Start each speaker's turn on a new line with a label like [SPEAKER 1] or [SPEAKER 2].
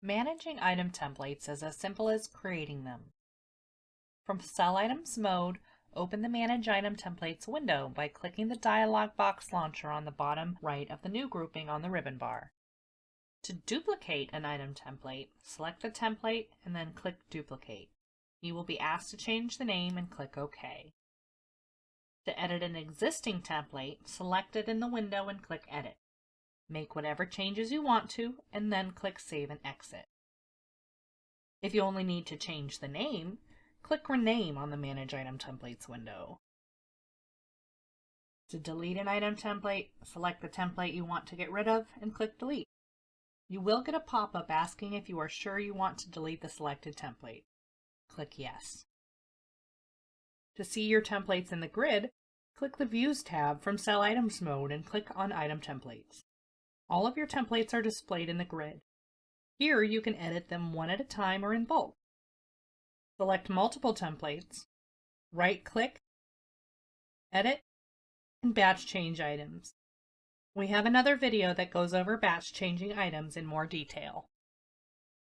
[SPEAKER 1] Managing item templates is as simple as creating them. From Cell Items mode, open the Manage Item Templates window by clicking the dialog box launcher on the bottom right of the new grouping on the ribbon bar. To duplicate an item template, select the template and then click Duplicate. You will be asked to change the name and click OK. To edit an existing template, select it in the window and click Edit. Make whatever changes you want to, and then click Save and Exit. If you only need to change the name, click Rename on the Manage Item Templates window. To delete an item template, select the template you want to get rid of and click Delete. You will get a pop-up asking if you are sure you want to delete the selected template. Click Yes. To see your templates in the grid, click the Views tab from Cell Items mode and click on Item Templates. All of your templates are displayed in the grid. Here you can edit them one at a time or in bulk. Select multiple templates, right-click, edit, and batch change items. We have another video that goes over batch changing items in more detail.